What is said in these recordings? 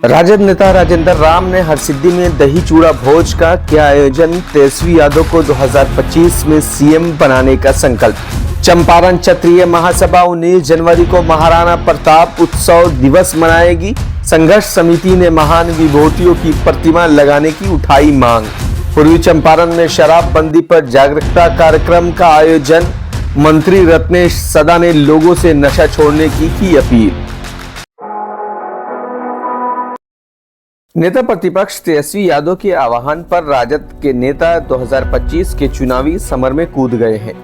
राजद नेता राजेंद्र राम ने हरसिद्धि में दही चूड़ा भोज का किया आयोजन। तेजस्वी यादव को 2025 में सीएम बनाने का संकल्प। चंपारण क्षत्रिय महासभा 19 जनवरी को महाराणा प्रताप उत्सव दिवस मनाएगी। संघर्ष समिति ने महान विभूतियों की प्रतिमा लगाने की उठाई मांग। पूर्वी चंपारण में शराबबंदी पर जागरूकता कार्यक्रम का आयोजन। मंत्री रत्नेश सदा ने लोगों से नशा छोड़ने की अपील। नेता प्रतिपक्ष तेजस्वी यादव के आह्वान पर राजद के नेता 2025 के चुनावी समर में कूद गए हैं।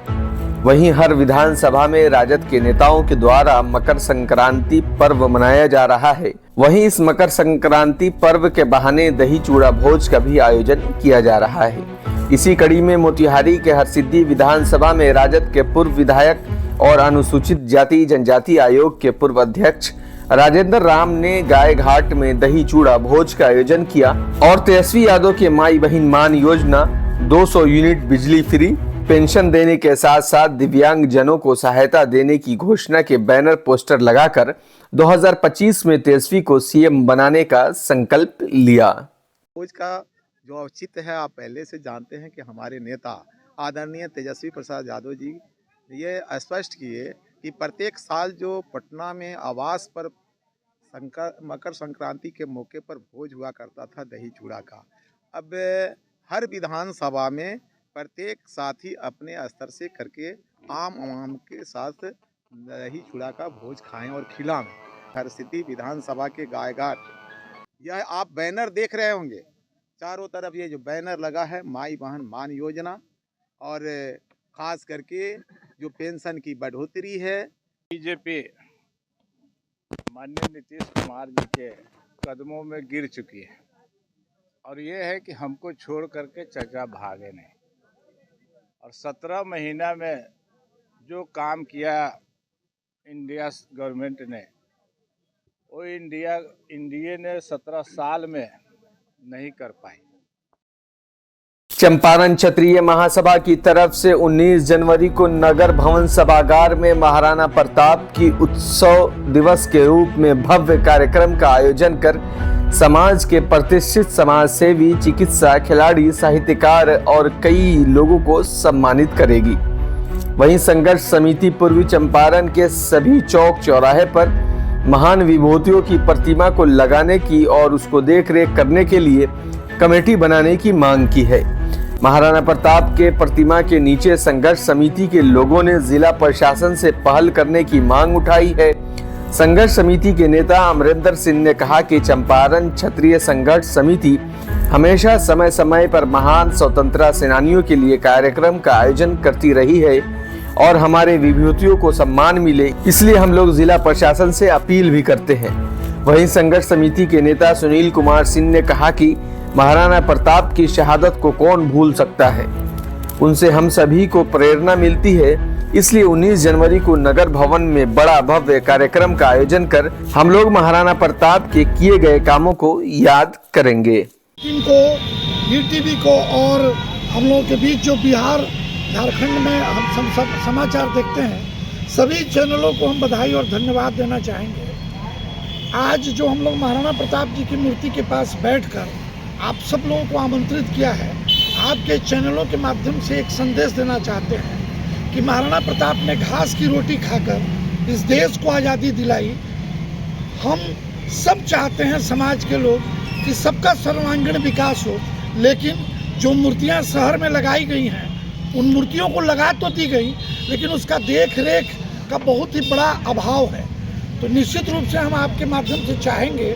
वहीं हर विधानसभा में राजद के नेताओं के द्वारा मकर संक्रांति पर्व मनाया जा रहा है। वहीं इस मकर संक्रांति पर्व के बहाने दही चूड़ा भोज का भी आयोजन किया जा रहा है। इसी कड़ी में मोतिहारी के हरसिद्धि विधानसभा में राजद के पूर्व विधायक और अनुसूचित जाति जनजाति आयोग के पूर्व अध्यक्ष राजेंद्र राम ने गाय घाट में दही चूड़ा भोज का आयोजन किया और तेजस्वी यादव के माई बहन मान योजना, 200 यूनिट बिजली फ्री, पेंशन देने के साथ साथ दिव्यांग जनों को सहायता देने की घोषणा के बैनर पोस्टर लगाकर 2025 में तेजस्वी को सीएम बनाने का संकल्प लिया। भोज का जो औचित्य है आप पहले से जानते हैं कि हमारे नेता आदरणीय तेजस्वी प्रसाद यादव जी ये स्पष्ट किए कि प्रत्येक साल जो पटना में आवास पर मकर संक्रांति के मौके पर भोज हुआ करता था दही चूड़ा का, अब हर विधानसभा में प्रत्येक साथी अपने स्तर से करके आम के साथ दही चूड़ा का भोज खाएं और खिलाएं। हरसिद्धि विधानसभा के गाय घाट यह आप बैनर देख रहे होंगे, चारों तरफ ये जो बैनर लगा है माई बहन मान योजना और खास करके जो पेंशन की बढ़ोतरी है। बीजेपी माननीय नीतीश कुमार जी के कदमों में गिर चुकी है और ये है कि हमको छोड़ करके चचा भागे नहीं। और 17 महीना में जो काम किया इंडिया गवर्नमेंट ने वो इंडिया ने 17 साल में नहीं कर पाई। चंपारण क्षत्रिय महासभा की तरफ से 19 जनवरी को नगर भवन सभागार में महाराणा प्रताप की उत्सव दिवस के रूप में भव्य कार्यक्रम का आयोजन कर समाज के प्रतिष्ठित समाज सेवी, चिकित्सा, खिलाड़ी, साहित्यकार और कई लोगों को सम्मानित करेगी। वहीं संघर्ष समिति पूर्वी चंपारण के सभी चौक चौराहे पर महान विभूतियों की प्रतिमा को लगाने की और उसको देखरेख करने के लिए कमेटी बनाने की मांग की है। महाराणा प्रताप के प्रतिमा के नीचे संघर्ष समिति के लोगों ने जिला प्रशासन से पहल करने की मांग उठाई है। संघर्ष समिति के नेता अमरिंदर सिंह ने कहा कि चंपारण क्षत्रिय संघर्ष समिति हमेशा समय समय पर महान स्वतंत्रता सेनानियों के लिए कार्यक्रम का आयोजन करती रही है और हमारे विभूतियों को सम्मान मिले, इसलिए हम लोग जिला प्रशासन से अपील भी करते हैं। वहीं संघर्ष समिति के नेता सुनील कुमार सिंह ने कहा कि महाराणा प्रताप की शहादत को कौन भूल सकता है, उनसे हम सभी को प्रेरणा मिलती है, इसलिए 19 जनवरी को नगर भवन में बड़ा भव्य कार्यक्रम का आयोजन कर हम लोग महाराणा प्रताप के किए गए कामों को याद करेंगे। इनको टीवी को और हम लोगों के बीच जो बिहार झारखंड में हम सब समाचार देखते हैं, सभी चैनलों को हम बधाई और धन्यवाद देना चाहेंगे। आज जो हम लोग महाराणा प्रताप जी की मूर्ति के पास बैठकर आप सब लोगों को आमंत्रित किया है, आपके चैनलों के माध्यम से एक संदेश देना चाहते हैं कि महाराणा प्रताप ने घास की रोटी खाकर इस देश को आज़ादी दिलाई। हम सब चाहते हैं समाज के लोग कि सबका सर्वांगीण विकास हो, लेकिन जो मूर्तियां शहर में लगाई गई हैं उन मूर्तियों को लगा तो दी गई, लेकिन उसका देख रेख का बहुत ही बड़ा अभाव है। तो निश्चित रूप से हम आपके माध्यम से चाहेंगे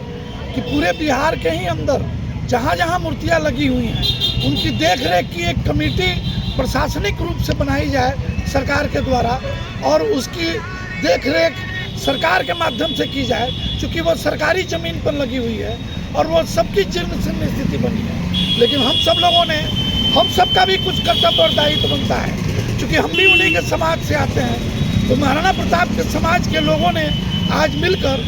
कि पूरे बिहार के ही अंदर जहाँ जहाँ मूर्तियाँ लगी हुई हैं उनकी देख रेख की एक कमेटी प्रशासनिक रूप से बनाई जाए सरकार के द्वारा और उसकी देख रेख सरकार के माध्यम से की जाए, क्योंकि वो सरकारी ज़मीन पर लगी हुई है और वो सबकी जीर्ण शीर्ण स्थिति बनी है। लेकिन हम सबका भी कुछ कर्तव्य और दायित्व बनता है, क्योंकि हम भी उन्हीं के समाज से आते हैं। तो महाराणा प्रताप के समाज के लोगों ने आज मिलकर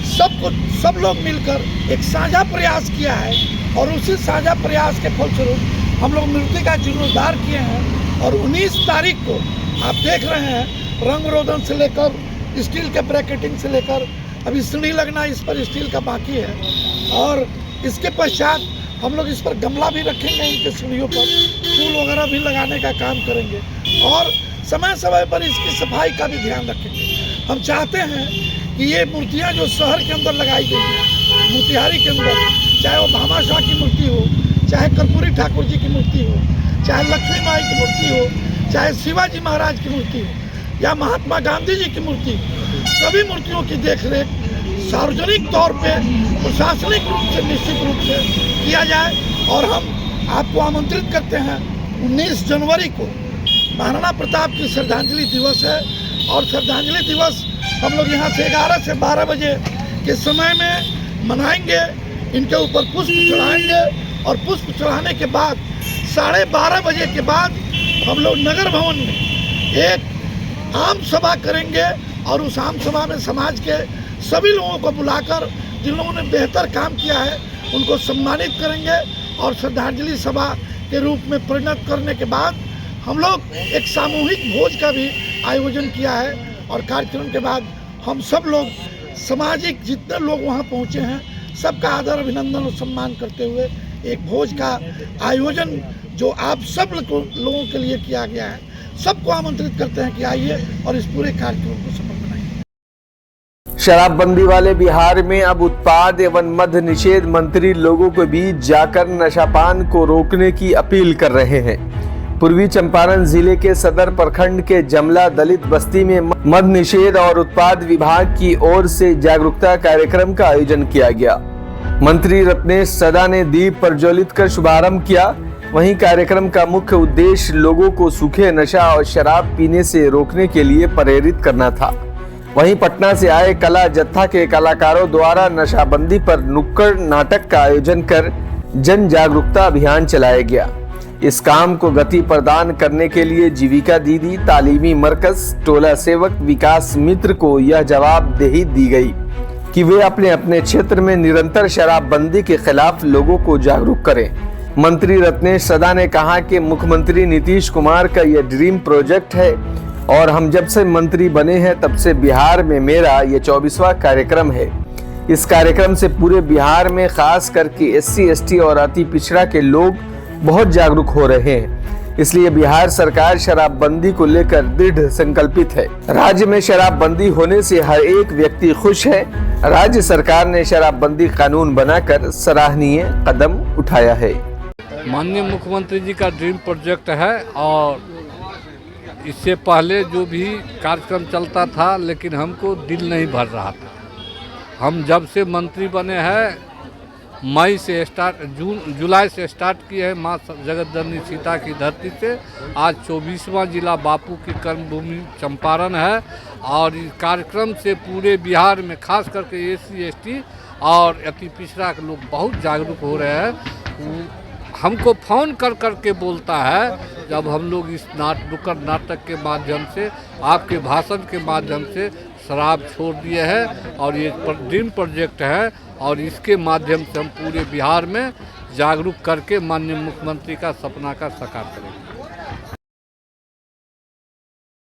सब लोग मिलकर एक साझा प्रयास किया है और उसी साझा प्रयास के फलस्वरूप हम लोग मूर्ति का जीर्णोद्धार किए हैं। और 19 तारीख को आप देख रहे हैं रंग रोगन से लेकर स्टील के ब्रैकेटिंग से लेकर अभी सीढ़ी लगना इस पर स्टील का बाकी है, और इसके पश्चात हम लोग इस पर गमला भी रखेंगे, इनके सीढ़ियों पर फूल वगैरह भी लगाने का काम करेंगे, और समय समय पर इसकी सफाई का भी ध्यान रखेंगे। हम चाहते हैं कि ये मूर्तियाँ जो शहर के अंदर लगाई गई हैं, मोतिहारी के अंदर, चाहे वो भामा शाह की मूर्ति हो, चाहे कर्पूरी ठाकुर जी की मूर्ति हो, चाहे लक्ष्मी माई की मूर्ति हो, चाहे शिवाजी महाराज की मूर्ति हो, या महात्मा गांधी जी की मूर्ति हो, सभी मूर्तियों की देखरेख सार्वजनिक तौर पे प्रशासनिक रूप से निश्चित रूप से किया जाए। और हम आपको आमंत्रित करते हैं, 19 जनवरी को महाराणा प्रताप की श्रद्धांजलि दिवस है, और श्रद्धांजलि दिवस हम लोग यहाँ से 11 से 12 बजे के समय में मनाएंगे। इनके ऊपर पुष्प चढ़ाएंगे, और पुष्प चढ़ाने के बाद 12:30 बजे के बाद हम लोग नगर भवन में एक आम सभा करेंगे, और उस आम सभा में समाज के सभी लोगों को बुलाकर जिन लोगों ने बेहतर काम किया है उनको सम्मानित करेंगे, और श्रद्धांजलि सभा के रूप में परिणत करने के बाद हम लोग एक सामूहिक भोज का भी आयोजन किया है। और कार्यक्रम के बाद हम सब लोग सामाजिक जितने लोग वहाँ पहुँचे हैं सबका आदर अभिनंदन और सम्मान करते हुए एक भोज का आयोजन जो आप सब लोगों के लिए किया गया है, सबको आमंत्रित करते हैं कि आइए और इस पूरे कार्यक्रम को सफल बनाइए। शराबबंदी वाले बिहार में अब उत्पाद एवं मद्य निषेध मंत्री लोगों के बीच जाकर नशापान को रोकने की अपील कर रहे हैं। पूर्वी चंपारण जिले के सदर प्रखंड के जमला दलित बस्ती में मद्य निषेध और उत्पाद विभाग की ओर से जागरूकता कार्यक्रम का आयोजन किया गया। मंत्री रत्नेश सदा ने दीप प्रज्वलित कर शुभारंभ किया। वहीं कार्यक्रम का मुख्य उद्देश्य लोगों को सूखे नशा और शराब पीने से रोकने के लिए प्रेरित करना था। वहीं पटना से आए कला जत्था के कलाकारों द्वारा नशाबंदी पर नुक्कड़ नाटक का आयोजन कर जन जागरूकता अभियान चलाया गया। इस काम को गति प्रदान करने के लिए जीविका दीदी, तालीमी मरकज, टोला सेवक विकास मित्र को यह जवाबदेही दी गई कि वे अपने अपने क्षेत्र में निरंतर शराबबंदी के खिलाफ लोगों को जागरूक करें। मंत्री रत्नेश सदा ने कहा कि मुख्यमंत्री नीतीश कुमार का यह ड्रीम प्रोजेक्ट है, और हम जब से मंत्री बने हैं तब से बिहार में मेरा ये 24वां कार्यक्रम है। इस कार्यक्रम से पूरे बिहार में खास करके SC, ST और अति पिछड़ा के लोग बहुत जागरूक हो रहे हैं। इसलिए बिहार सरकार शराबबंदी को लेकर दृढ़ संकल्पित है। राज्य में शराबबंदी होने से हर एक व्यक्ति खुश है। राज्य सरकार ने शराबबंदी कानून बनाकर सराहनीय कदम उठाया है। माननीय मुख्यमंत्री जी का ड्रीम प्रोजेक्ट है, और इससे पहले जो भी कार्यक्रम चलता था लेकिन हमको दिल नहीं भर रहा था। हम जब से मंत्री बने हैं मई से जुलाई से स्टार्ट किए हैं माँ जगतजननी सीता की धरती से। आज 24वां जिला बापू की कर्मभूमि चंपारण है, और इस कार्यक्रम से पूरे बिहार में खास करके SC, ST और अति पिछड़ा के लोग बहुत जागरूक हो रहे हैं। हमको फ़ोन कर के बोलता है जब हम लोग इस नुक्कड़ नाटक के माध्यम से, आपके भाषण के माध्यम से शराब छोड़ दिए हैं, और ये ड्रीम प्रोजेक्ट है, और इसके माध्यम से हम पूरे बिहार में जागरूक करके माननीय मुख्यमंत्री का सपना का साकार करेंगे।